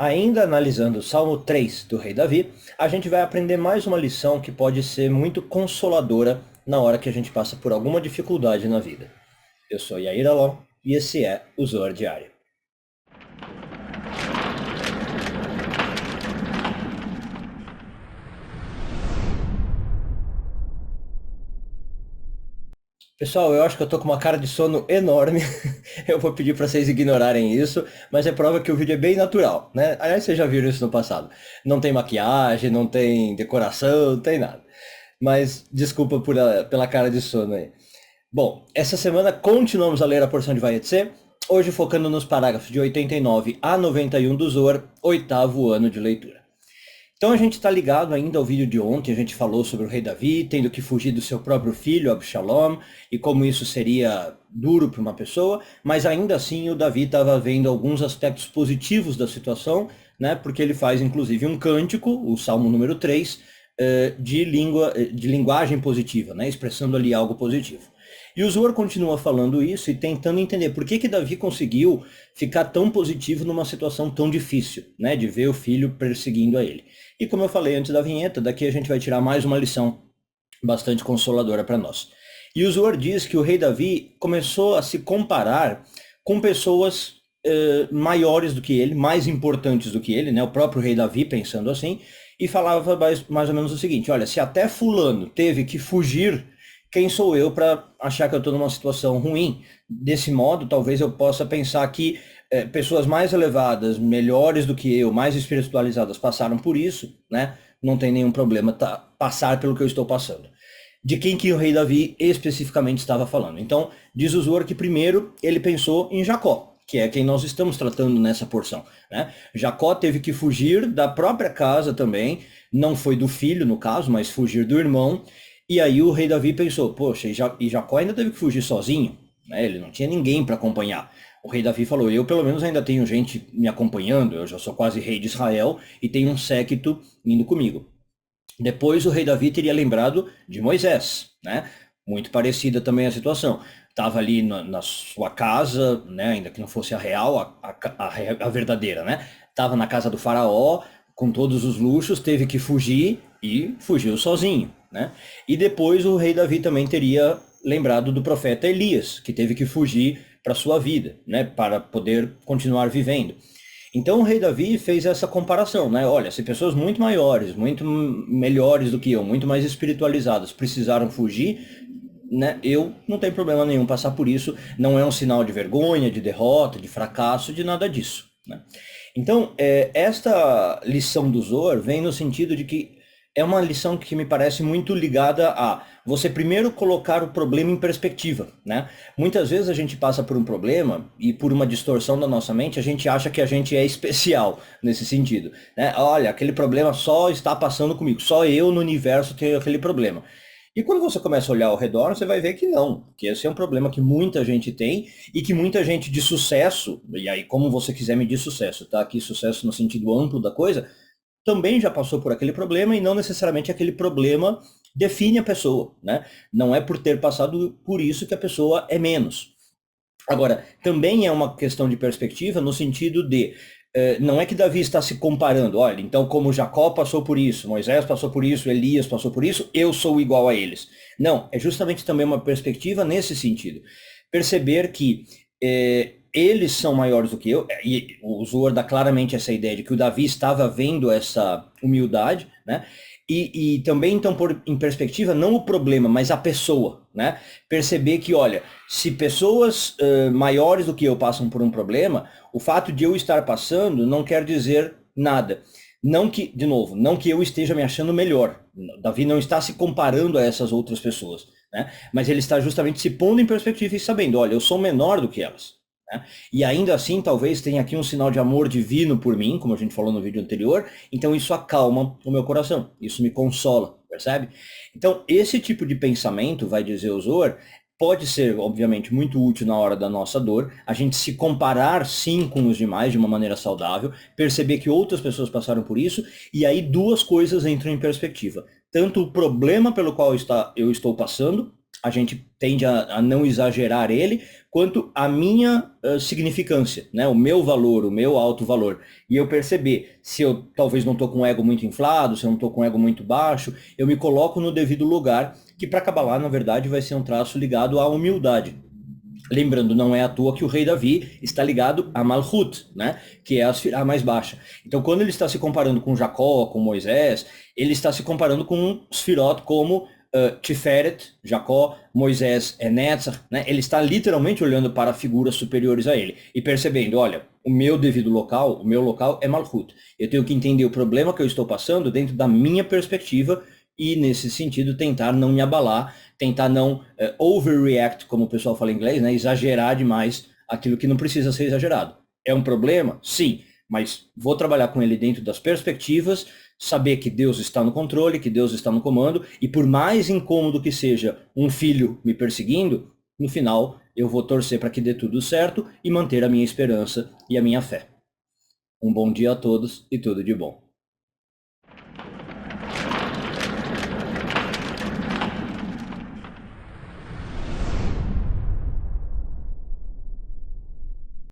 Ainda analisando o Salmo 3 do rei Davi, a gente vai aprender mais uma lição que pode ser muito consoladora na hora que a gente passa por alguma dificuldade na vida. Eu sou Yair Alon e esse é o Zoar Diário. Pessoal, eu acho que eu tô com uma cara de sono enorme. Eu vou pedir para vocês ignorarem isso, mas é prova que o vídeo é bem natural, né? Aliás, vocês já viram isso no passado. Não tem maquiagem, não tem decoração, não tem nada. Mas desculpa pela cara de sono aí. Bom, essa semana continuamos a ler a porção de Vayetze, hoje focando nos parágrafos de 89 a 91 do Zohar, oitavo ano de leitura. Então a gente está ligado ainda ao vídeo de ontem, a gente falou sobre o rei Davi tendo que fugir do seu próprio filho, Absalom, e como isso seria duro para uma pessoa, mas ainda assim o Davi estava vendo alguns aspectos positivos da situação, né, porque ele faz inclusive um cântico, o Salmo número 3, de linguagem positiva, né, expressando ali algo positivo. E o Zohar continua falando isso e tentando entender por que Davi conseguiu ficar tão positivo numa situação tão difícil, né, de ver o filho perseguindo a ele. E como eu falei antes da vinheta, daqui a gente vai tirar mais uma lição bastante consoladora para nós. E o Zohar diz que o rei Davi começou a se comparar com pessoas maiores do que ele, mais importantes do que ele, né, o próprio rei Davi pensando assim, e falava mais ou menos o seguinte: olha, se até fulano teve que fugir, quem sou eu para achar que eu estou numa situação ruim? Desse modo, talvez eu possa pensar que pessoas mais elevadas, melhores do que eu, mais espiritualizadas, passaram por isso, né? Não tem nenhum problema passar pelo que eu estou passando. De quem que o rei Davi especificamente estava falando? Então, diz o Zohar que primeiro ele pensou em Jacó, que é quem nós estamos tratando nessa porção, né? Jacó teve que fugir da própria casa também, não foi do filho no caso, mas fugir do irmão. E aí o rei Davi pensou, poxa, e Jacó ainda teve que fugir sozinho, né? Ele não tinha ninguém para acompanhar. O rei Davi falou, eu pelo menos ainda tenho gente me acompanhando, eu já sou quase rei de Israel e tenho um séquito indo comigo. Depois o rei Davi teria lembrado de Moisés, né? Muito parecida também a situação. Estava ali na sua casa, né? Ainda que não fosse a real, a verdadeira, né? Estava na casa do faraó, com todos os luxos, teve que fugir e fugiu sozinho, né? E depois o rei Davi também teria lembrado do profeta Elias, que teve que fugir para sua vida, né? Para poder continuar vivendo. Então o rei Davi fez essa comparação, né? Olha, se pessoas muito maiores, muito melhores do que eu, muito mais espiritualizadas precisaram fugir, né? Eu não tenho problema nenhum passar por isso, não é um sinal de vergonha, de derrota, de fracasso, de nada disso, né? Então, esta lição do Zohar vem no sentido de que é uma lição que me parece muito ligada a você primeiro colocar o problema em perspectiva, né? Muitas vezes a gente passa por um problema e por uma distorção da nossa mente a gente acha que a gente é especial nesse sentido, né? Olha, aquele problema só está passando comigo, só eu no universo tenho aquele problema. E quando você começa a olhar ao redor, você vai ver que não, que esse é um problema que muita gente tem e que muita gente de sucesso, e aí como você quiser medir sucesso, tá? Aqui sucesso no sentido amplo da coisa, também já passou por aquele problema e não necessariamente aquele problema define a pessoa, né? Não é por ter passado por isso que a pessoa é menos. Agora, também é uma questão de perspectiva no sentido de, não é que Davi está se comparando, olha, então como Jacó passou por isso, Moisés passou por isso, Elias passou por isso, eu sou igual a eles. Não, é justamente também uma perspectiva nesse sentido. Perceber que eles são maiores do que eu, e o Zohar dá claramente essa ideia de que o Davi estava vendo essa humildade, né? E também, então, pôr em perspectiva não o problema, mas a pessoa, né? Perceber que, olha, se pessoas maiores do que eu passam por um problema, o fato de eu estar passando não quer dizer nada. Não que, de novo, não que eu esteja me achando melhor. Davi não está se comparando a essas outras pessoas, né? Mas ele está justamente se pondo em perspectiva e sabendo, olha, eu sou menor do que elas, né? E ainda assim, talvez tenha aqui um sinal de amor divino por mim, como a gente falou no vídeo anterior, então isso acalma o meu coração, isso me consola, percebe? Então, esse tipo de pensamento, vai dizer o Zohar, pode ser, obviamente, muito útil na hora da nossa dor, a gente se comparar, sim, com os demais de uma maneira saudável, perceber que outras pessoas passaram por isso, e aí duas coisas entram em perspectiva. Tanto o problema pelo qual eu estou passando, a gente tende a não exagerar ele, quanto a minha significância, né? O meu valor, o meu alto valor. E eu perceber se eu talvez não estou com o ego muito inflado, se eu não estou com o ego muito baixo, eu me coloco no devido lugar, que para Kabbalah, na verdade, vai ser um traço ligado à humildade. Lembrando, não é à toa que o rei Davi está ligado a Malhut, né? Que é a mais baixa. Então, quando ele está se comparando com Jacó, com Moisés, ele está se comparando com Sfirot como Tiferet, Jacó, Moisés é Netzach, né? Ele está literalmente olhando para figuras superiores a ele e percebendo, olha, o meu devido local, o meu local é Malhut. Eu tenho que entender o problema que eu estou passando dentro da minha perspectiva e, nesse sentido, tentar não me abalar, tentar não overreact, como o pessoal fala em inglês, né? Exagerar demais aquilo que não precisa ser exagerado. É um problema? Sim, mas vou trabalhar com ele dentro das perspectivas, saber que Deus está no controle, que Deus está no comando, e por mais incômodo que seja um filho me perseguindo, no final eu vou torcer para que dê tudo certo e manter a minha esperança e a minha fé. Um bom dia a todos e tudo de bom.